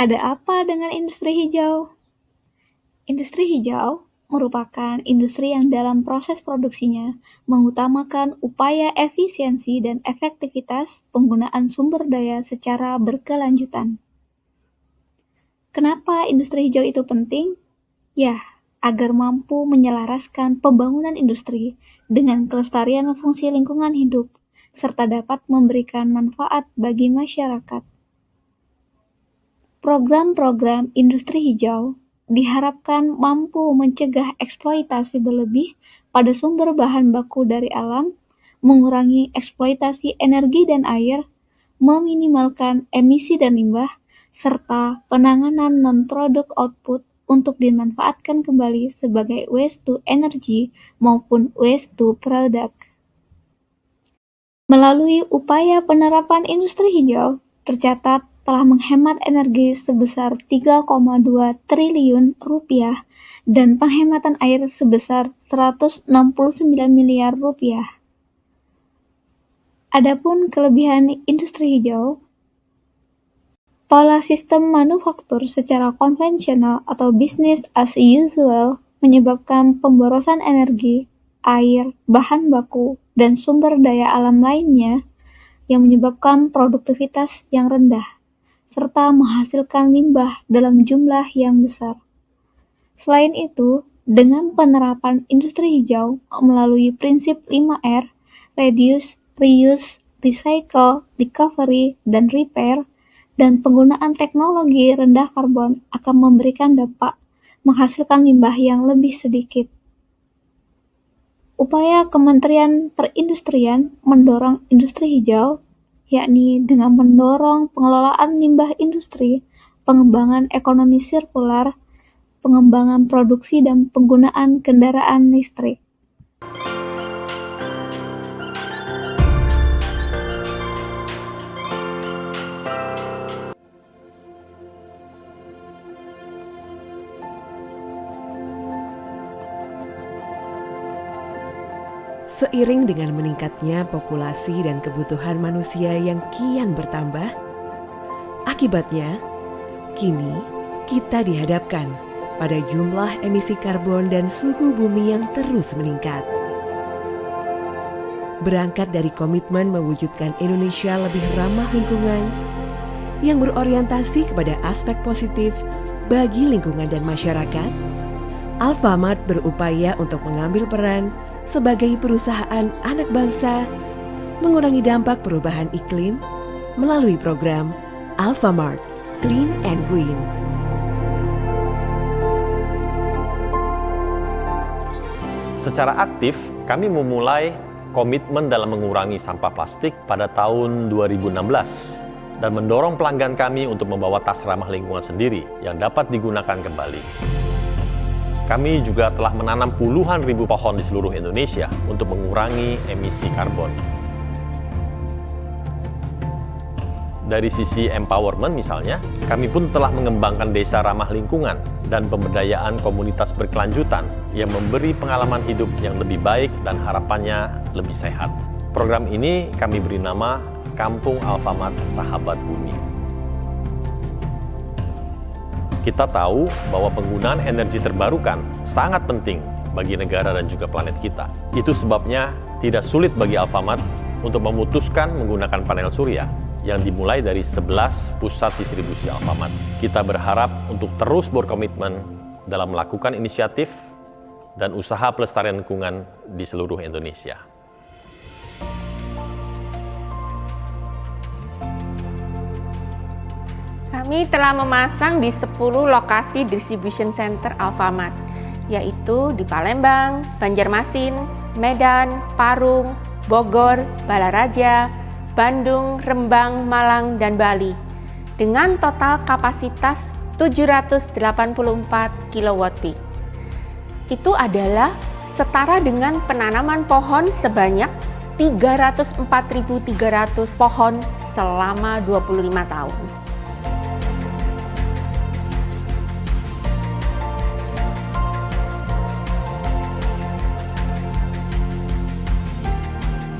Ada apa dengan industri hijau? Industri hijau merupakan industri yang dalam proses produksinya mengutamakan upaya efisiensi dan efektivitas penggunaan sumber daya secara berkelanjutan. Kenapa industri hijau itu penting? Ya, agar mampu menyelaraskan pembangunan industri dengan kelestarian fungsi lingkungan hidup, serta dapat memberikan manfaat bagi masyarakat. Program-program industri hijau diharapkan mampu mencegah eksploitasi berlebih pada sumber bahan baku dari alam, mengurangi eksploitasi energi dan air, meminimalkan emisi dan limbah, serta penanganan non-product output untuk dimanfaatkan kembali sebagai waste to energy maupun waste to product. Melalui upaya penerapan industri hijau, tercatat telah menghemat energi sebesar 3,2 triliun rupiah dan penghematan air sebesar 169 miliar rupiah. Adapun kelebihan industri hijau, pola sistem manufaktur secara konvensional atau business as usual menyebabkan pemborosan energi, air, bahan baku, dan sumber daya alam lainnya yang menyebabkan produktivitas yang rendah, serta menghasilkan limbah dalam jumlah yang besar. Selain itu, dengan penerapan industri hijau melalui prinsip 5R, reduce, reuse, recycle, recovery, dan repair, dan penggunaan teknologi rendah karbon akan memberikan dampak menghasilkan limbah yang lebih sedikit. Upaya Kementerian Perindustrian mendorong industri hijau, yakni dengan mendorong pengelolaan limbah industri, pengembangan ekonomi sirkular, pengembangan produksi dan penggunaan kendaraan listrik. Seiring dengan meningkatnya populasi dan kebutuhan manusia yang kian bertambah, akibatnya kini kita dihadapkan pada jumlah emisi karbon dan suhu bumi yang terus meningkat. Berangkat dari komitmen mewujudkan Indonesia lebih ramah lingkungan yang berorientasi kepada aspek positif bagi lingkungan dan masyarakat, Alfamart berupaya untuk mengambil peran sebagai perusahaan anak bangsa mengurangi dampak perubahan iklim melalui program Alfamart Clean and Green. Secara aktif, kami memulai komitmen dalam mengurangi sampah plastik pada tahun 2016 dan mendorong pelanggan kami untuk membawa tas ramah lingkungan sendiri yang dapat digunakan kembali. Kami juga telah menanam puluhan ribu pohon di seluruh Indonesia untuk mengurangi emisi karbon. Dari sisi empowerment misalnya, kami pun telah mengembangkan desa ramah lingkungan dan pemberdayaan komunitas berkelanjutan yang memberi pengalaman hidup yang lebih baik dan harapannya lebih sehat. Program ini kami beri nama Kampung Alfamart Sahabat Bumi. Kita tahu bahwa penggunaan energi terbarukan sangat penting bagi negara dan juga planet kita. Itu sebabnya tidak sulit bagi Alfamart untuk memutuskan menggunakan panel surya yang dimulai dari 11 pusat distribusi Alfamart. Kita berharap untuk terus berkomitmen dalam melakukan inisiatif dan usaha pelestarian lingkungan di seluruh Indonesia. Kami telah memasang di 10 lokasi distribution center Alfamart, yaitu di Palembang, Banjarmasin, Medan, Parung, Bogor, Balaraja, Bandung, Rembang, Malang, dan Bali, dengan total kapasitas 784 kW. Itu adalah setara dengan penanaman pohon sebanyak 304.300 pohon selama 25 tahun.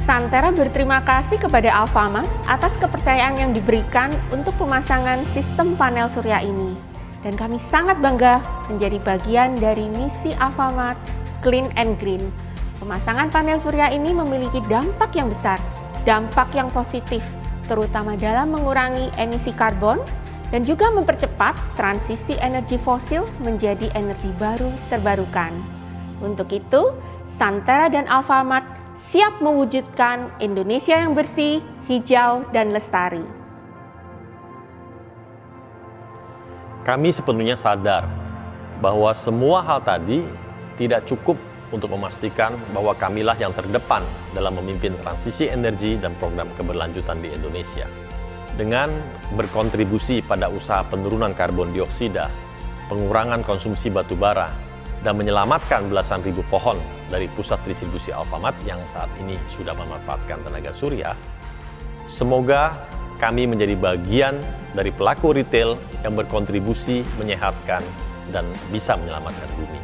Santera berterima kasih kepada Alfamart atas kepercayaan yang diberikan untuk pemasangan sistem panel surya ini. Dan kami sangat bangga menjadi bagian dari misi Alfamart Clean and Green. Pemasangan panel surya ini memiliki dampak yang besar, dampak yang positif, terutama dalam mengurangi emisi karbon dan juga mempercepat transisi energi fosil menjadi energi baru terbarukan. Untuk itu, Santera dan Alfamart siap mewujudkan Indonesia yang bersih, hijau, dan lestari. Kami sepenuhnya sadar bahwa semua hal tadi tidak cukup untuk memastikan bahwa kamilah yang terdepan dalam memimpin transisi energi dan program keberlanjutan di Indonesia. Dengan berkontribusi pada usaha penurunan karbon dioksida, pengurangan konsumsi batu bara, dan menyelamatkan belasan ribu pohon dari pusat distribusi Alfamart yang saat ini sudah memanfaatkan tenaga surya, semoga kami menjadi bagian dari pelaku retail yang berkontribusi menyehatkan dan bisa menyelamatkan bumi.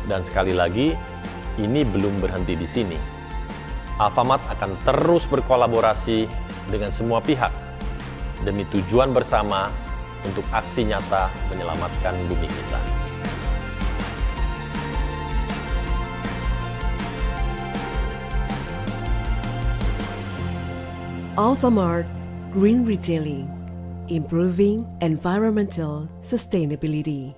Dan sekali lagi, ini belum berhenti di sini. Alfamart akan terus berkolaborasi dengan semua pihak demi tujuan bersama untuk aksi nyata menyelamatkan bumi kita. Alfamart Green Retailing, improving environmental sustainability.